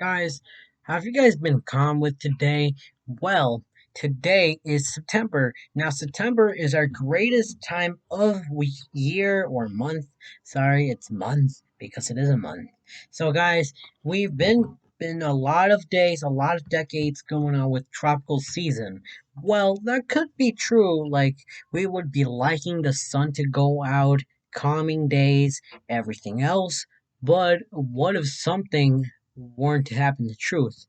Guys, have you guys been calm with today? Well, today is September. Now, September is our greatest time of week, year, or month. Sorry, it's month because it is a month. So, guys, we've been a lot of days, a lot of decades going on with tropical season. Well, that could be true. Like, we would be liking the sun to go out, calming days, everything else. But what if something weren't to happen the truth?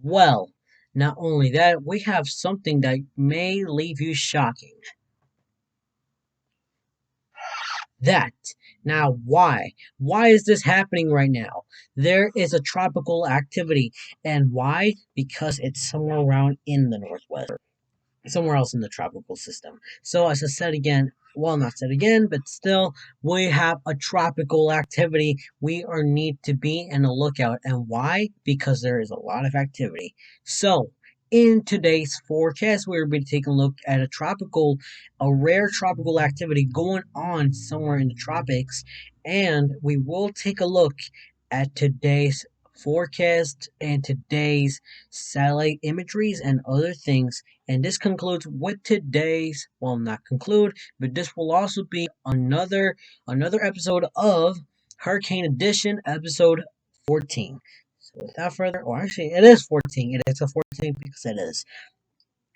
Well, not only that, we have something that may leave you shocking. That. Now, why? Why is this happening right now? There is a tropical activity. And why? Because it's somewhere around in the northwest, somewhere else in the tropical system. So, as I said again, well, not said again, but still, we have a tropical activity. We are need to be in a lookout. And why? Because there is a lot of activity. So, in today's forecast, we're going to take a look at a rare tropical activity going on somewhere in the tropics. And we will take a look at today's forecast and today's satellite imageries and other things. And this concludes with today's, well, not conclude, but this will also be another episode of Hurricane Edition, episode 14. So without further, or actually it is 14. It is a 14 because it is.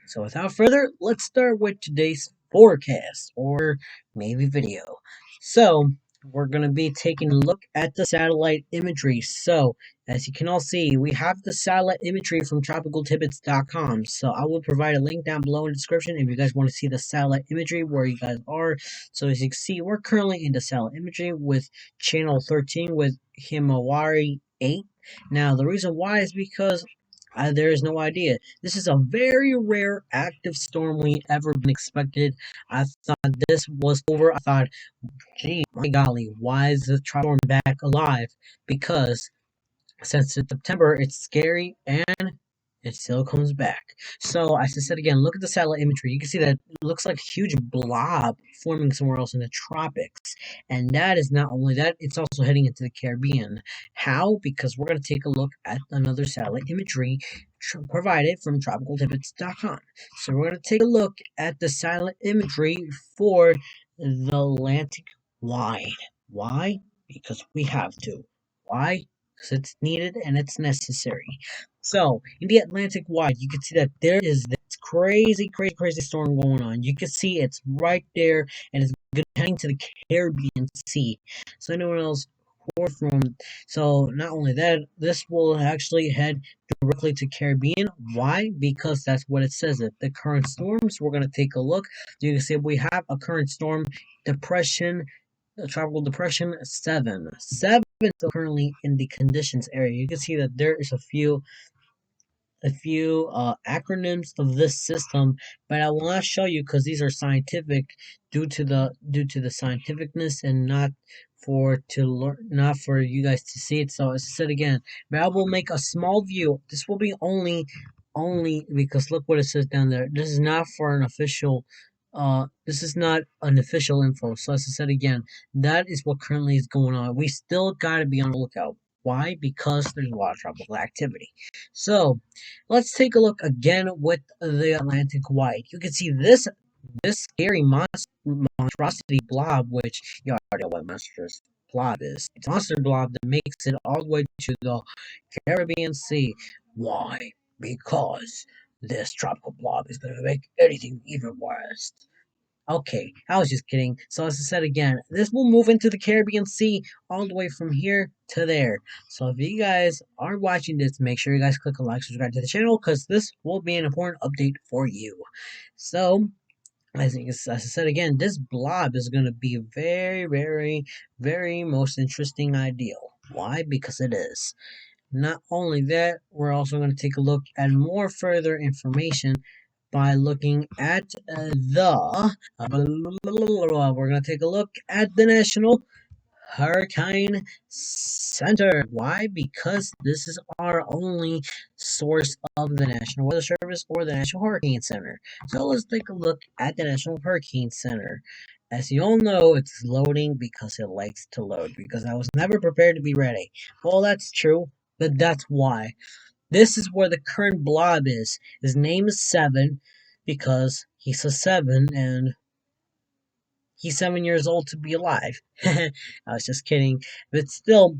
So without further, let's start with today's forecast or maybe video. So we're going to be taking a look at the satellite imagery. So as you can all see, we have the satellite imagery from tropicaltidbits.com. So I will provide a link down below in the description if you guys want to see the satellite imagery where you guys are. So as you can see, we're currently in the satellite imagery with channel 13 with Himawari 8. Now the reason why is because there is no idea. This is a very rare active storm we ever been expected. I thought this was over. I thought, gee, my golly, why is the storm back alive? Because since it's September, it's scary and it still comes back. So, as I said again, look at the satellite imagery. You can see that it looks like a huge blob forming somewhere else in the tropics. And that is not only that, it's also heading into the Caribbean. How? Because we're going to take a look at another satellite imagery provided from tropicaltidbits.com. So, we're going to take a look at the satellite imagery for the Atlantic wide. Why? Because we have to. Why? Because it's needed and it's necessary. So, in the Atlantic wide, you can see that there is this crazy storm going on. You can see it's right there and it's heading to the Caribbean Sea. So, anyone else or from so not only that, this will actually head directly to Caribbean. Why? Because that's what it says. That the current storms. We're gonna take a look. You can see we have a current storm depression, a tropical depression 7. 7 is currently in the conditions area. You can see that there is a few acronyms of this system, but I will not show you because these are scientific due to the scientificness and not for to learn, not for you guys to see it. So as I said again, but I will make a small view. This will be only because look what it says down there. This is not for an official. This is not an official info. So as I said again, that is what currently is going on. We still gotta be on the lookout. Why? Because there's a lot of tropical activity. So let's take a look again with the Atlantic wide. You can see this scary monstrosity blob, which you already know what monstrous blob is. It's a monster blob that makes it all the way to the Caribbean Sea. Why? Because this tropical blob is going to make anything even worse. Okay, I was just kidding. So as I said again, this will move into the Caribbean Sea all the way from here to there. So if you guys are watching this, make sure you guys click a like, subscribe to the channel, because this will be an important update for you. So as I said again, this blob is going to be very most interesting ideal. Why? Because it is. Not only that, we're also going to take a look at more further information by looking at we're going to take a look at the National Hurricane Center. Why? Because this is our only source of the National Weather Service or the National Hurricane Center. So let's take a look at the National Hurricane Center. As you all know, it's loading because it likes to load, because I was never prepared to be ready. Well, that's true. But that's why. This is where the current blob is. His name is Seven because he's a seven and he's 7 years old to be alive. I was just kidding. But still,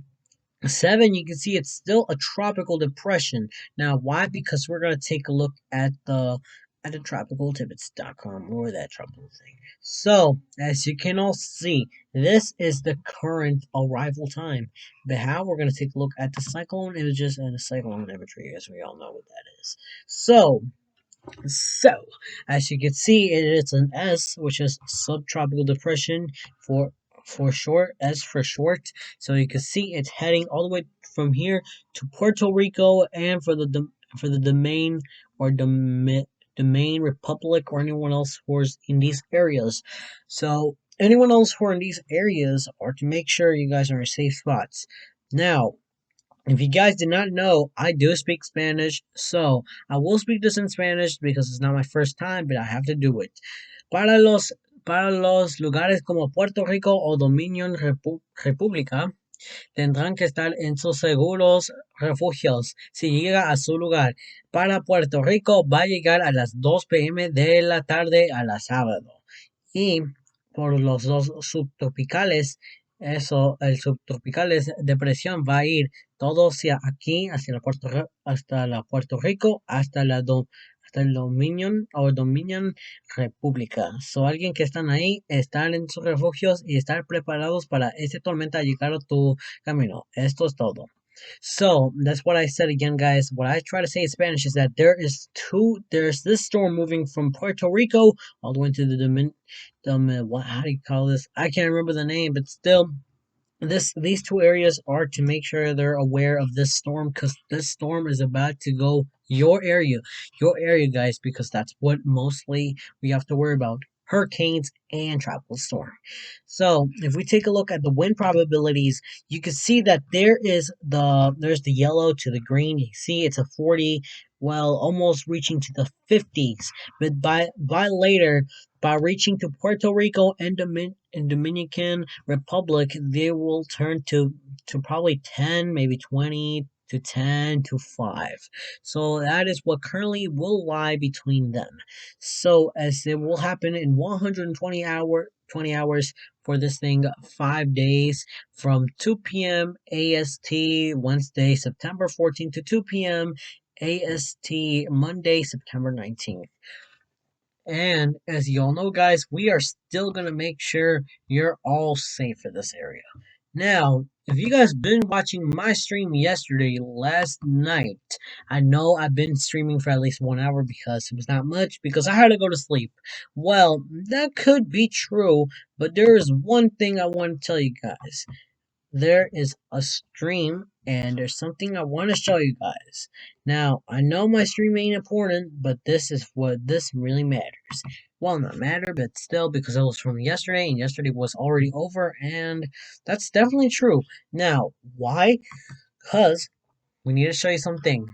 seven, you can see it's still a tropical depression. Now, why? Because we're gonna take a look at the tropicaltibbets.com or that tropical thing. So, as you can all see, this is the current arrival time. But how we're gonna take a look at the cyclone images and the cyclone imagery, as we all know what that is. So, as you can see, it is an S, which is subtropical depression for short, S for short. So you can see it's heading all the way from here to Puerto Rico, and for the domain or domain republic or anyone else who is in these areas. So anyone else who are in these areas are to make sure you guys are in safe spots. Now, if you guys did not know, I do speak Spanish, so I will speak this in Spanish because it's not my first time, but I have to do it. Para los, para los lugares como Puerto Rico o Dominion República, tendrán que estar en sus seguros refugios si llega a su lugar. Para Puerto Rico va a llegar a las 2 p.m. de la tarde a la sábado. Y por los dos subtropicales, el subtropical es depresión, va a ir todo hacia aquí, hacia hasta la Puerto Rico, hasta el Dominion República. So, alguien que están ahí, están en sus refugios y estar preparados para esta tormenta llegar a tu camino. Esto es todo. So that's what I said again, guys. What I try to say in Spanish is that there's this storm moving from Puerto Rico all the way to how do you call this? I can't remember the name, but still, these two areas are to make sure they're aware of this storm because this storm is about to go your area, guys, because that's what mostly we have to worry about: hurricanes and tropical storm. So if we take a look at the wind probabilities, you can see that there's the yellow to the green. You see it's a 40, well, almost reaching to the 50s, but by reaching to Puerto Rico and Dominican Republic, they will turn to probably 10, maybe 20 to 10 to 5. So that is what currently will lie between them. So as it will happen in 20 hours for this thing, 5 days from 2 p.m. AST Wednesday, September 14th to 2 p.m. AST Monday, September 19th. And as you all know, guys, we are still going to make sure you're all safe in this area. Now, if you guys been watching my stream last night, I know I've been streaming for at least 1 hour because it was not much because I had to go to sleep. Well, that could be true, but there is one thing I want to tell you guys. There is a stream and there's something I want to show you guys. Now, I know my stream ain't important, but this is what this really matters. Well, not matter, but still, because it was from yesterday, and yesterday was already over, and that's definitely true. Now, why? Because we need to show you something.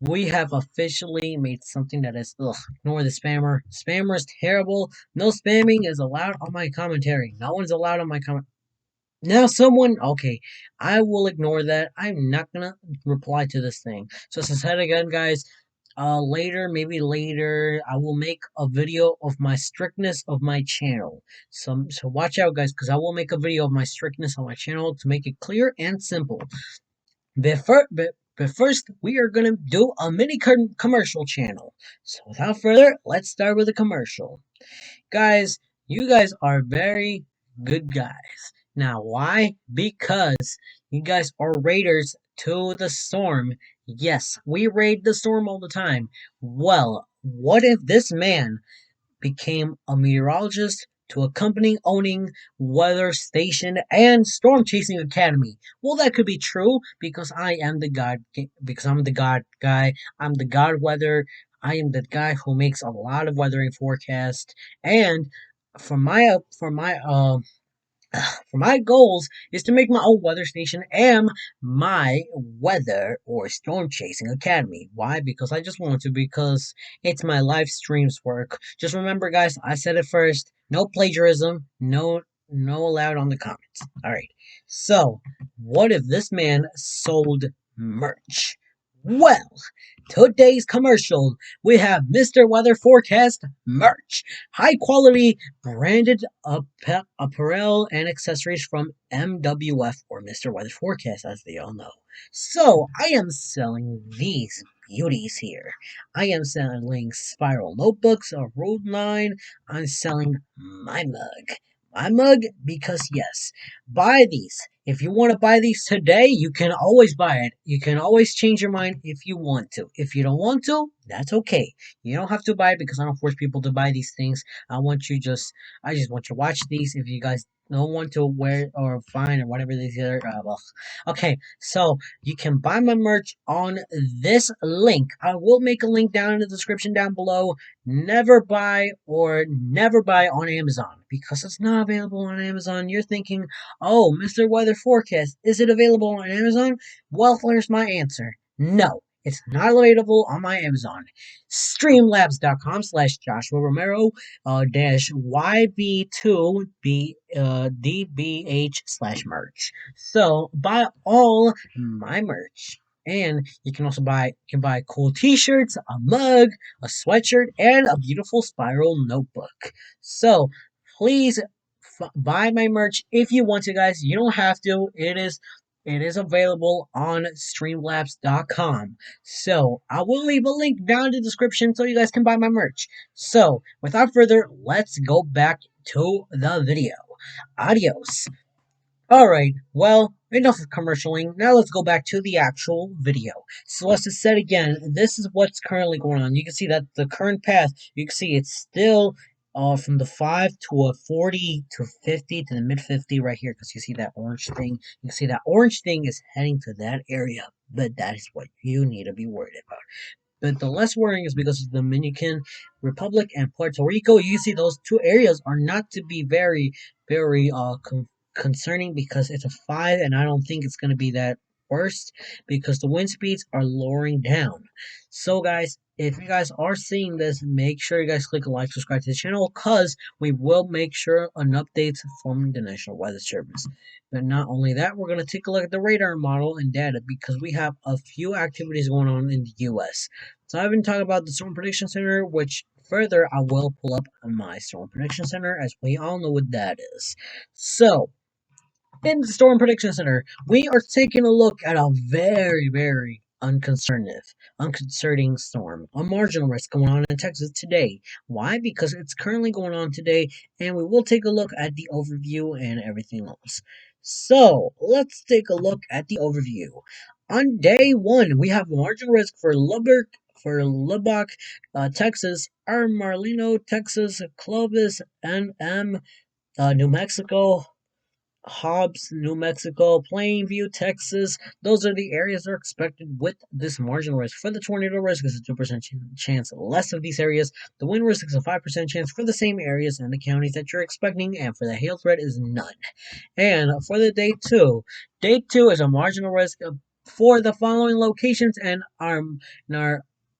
We have officially made something that is, ignore the spammer. Spammer is terrible. No spamming is allowed on my commentary. No one's allowed on my comment. Now okay, I will ignore that. I'm not gonna reply to this thing. So as I said again, guys, maybe later, I will make a video of my strictness of my channel. So watch out, guys, because I will make a video of my strictness on my channel to make it clear and simple. But first, we are gonna do a mini commercial channel. So without further, let's start with a commercial. Guys, you guys are very good guys. Now, why? Because you guys are raiders to the storm. Yes, we raid the storm all the time. Well, what if this man became a meteorologist to a company owning weather station and storm chasing academy? Well, that could be true because I'm the god guy. I'm the god weather. I am the guy who makes a lot of weathering forecasts, and for my for my for my goals is to make my own weather station and my weather or storm chasing academy. Why? Because I just want to, because it's my live streams work. Just remember, guys, I said it first. No plagiarism. No allowed on the comments. Alright. So, what if this man sold merch. Well, today's commercial, we have Mr. Weather Forecast merch. High quality branded apparel and accessories from MWF or Mr. Weather Forecast, as they all know. So, I am selling these beauties here. I am selling spiral notebooks, a road line. I'm selling my mug. My mug because, yes, buy these. If you want to buy these today, you can always buy it. You can always change your mind if you want to. If you don't want to, that's okay. You don't have to buy it because I don't force people to buy these things. I just want you to watch these. If you guys don't want to wear or find or whatever these are, well, okay. So you can buy my merch on this link. I will make a link down in the description down below. Never buy on Amazon because it's not available on Amazon. You're thinking, oh, Mr. Weather Forecast, is it available on Amazon? Well, here's my answer. No, it's not available on my Amazon. Streamlabs.com slash Joshua Romero dash YB2B DBH slash merch. So buy all my merch. And you can also buy cool t-shirts, a mug, a sweatshirt, and a beautiful spiral notebook. So please buy my merch if you want to, guys. You don't have to. It is available on streamlabs.com. So I will leave a link down in the description so you guys can buy my merch. So without further, let's go back to the video. Adios. Alright, well, enough of commercialing. Now let's go back to the actual video. So let's just set again, this is what's currently going on. You can see that the current path, you can see it's still from the 5 to a 40 to 50 to the mid 50 right here because you see that orange thing. You can see that orange thing is heading to that area. But that is what you need to be worried about. But the less worrying is because of the Dominican Republic and Puerto Rico. You see those two areas are not to be very, very concerning because it's a 5 and I don't think it's going to be that worst because the wind speeds are lowering down. So guys, if you guys are seeing this, make sure you guys click like, subscribe to the channel because we will make sure an updates from the National Weather Service. But not only that, we're going to take a look at the radar model and data because we have a few activities going on in the US. So I've been talking about the Storm Prediction Center, which further I will pull up on my Storm Prediction Center as we all know what that is. So in the Storm Prediction Center, we are taking a look at a very, very unconcerning storm, a marginal risk going on in Texas today. Why? Because it's currently going on today, and we will take a look at the overview and everything else. So, let's take a look at the overview. On day 1, we have marginal risk for Lubbock, Texas, Armarlino, Texas, Clovis, NM, New Mexico, Hobbs, New Mexico, Plainview, Texas. Those are the areas that are expected with this marginal risk. For the tornado risk, is a 2% chance less of these areas. The wind risk is a 5% chance for the same areas and the counties that you're expecting, and for the hail threat is none. And for the day two is a marginal risk for the following locations in our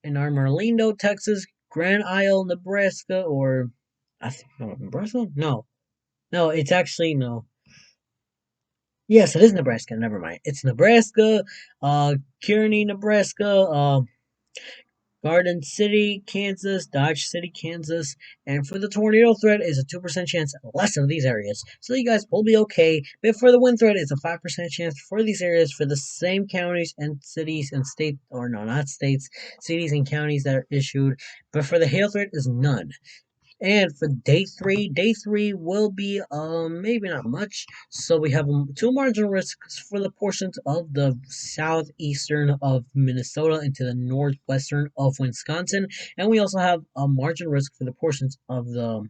Merlindo, Texas, Grand Isle, Nebraska, or I think no, Nebraska? No, it's actually no. Yes, it is Nebraska. Never mind. It's Nebraska, Kearney, Nebraska, Garden City, Kansas, Dodge City, Kansas, and for the tornado threat is a 2% chance less of these areas. So you guys will be okay. But for the wind threat, it's a 5% chance for these areas for the same counties and cities and state, or no, not states, cities and counties that are issued. But for the hail threat is none. And for day three will be maybe not much. So we have two marginal risks for the portions of the southeastern of Minnesota into the northwestern of Wisconsin, and we also have a marginal risk for the portions of the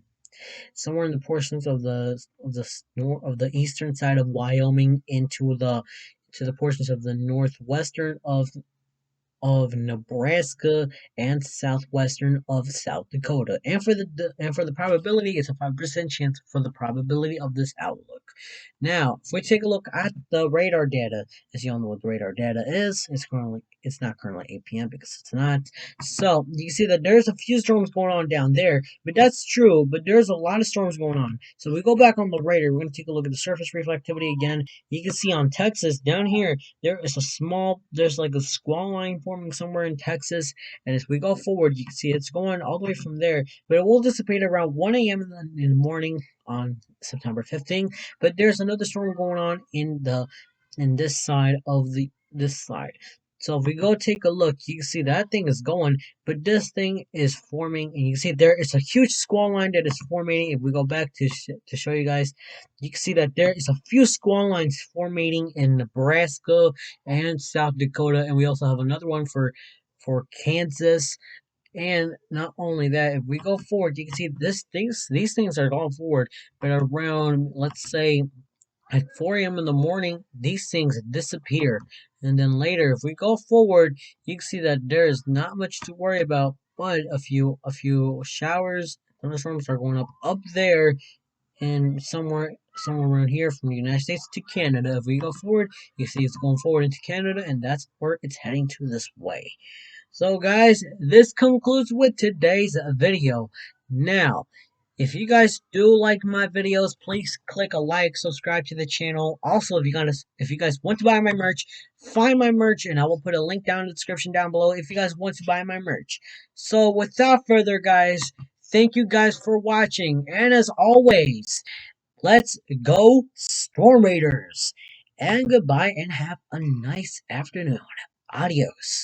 somewhere in the portions of the eastern side of Wyoming into the portions of the northwestern of Nebraska and southwestern of South Dakota. And for the probability, it's a 5% chance for the probability of this outlook. Now, if we take a look at the radar data, as you all know what the radar data is, it's not currently 8 p.m. because it's not. So you can see that there's a few storms going on down there, but that's true. But there's a lot of storms going on. So we go back on the radar. We're going to take a look at the surface reflectivity again. You can see on Texas down here, there's like a squall line forming somewhere in Texas. And as we go forward, you can see it's going all the way from there, but it will dissipate around 1 a.m. in the morning on September 15th. But there's another storm going on in this side of this side. So if we go take a look, you can see that thing is going, but this thing is forming, and you can see there is a huge squall line that is forming. If we go back to show you guys, you can see that there is a few squall lines forming in Nebraska and South Dakota, and we also have another one for Kansas. And not only that, if we go forward, you can see these things are going forward, but around, let's say, at 4 a.m. in the morning, these things disappear. And then later, if we go forward, you can see that there is not much to worry about, but a few showers, thunderstorms are going up there, and somewhere around here from the United States to Canada. If we go forward, you see it's going forward into Canada, and that's where it's heading to this way. So guys, this concludes with today's video. Now, if you guys do like my videos, please click a like, subscribe to the channel. Also, if you guys want to buy my merch, find my merch, and I will put a link down in the description down below if you guys want to buy my merch. So without further, guys, thank you guys for watching, and as always, let's go Storm Raiders! And goodbye, and have a nice afternoon. Adios.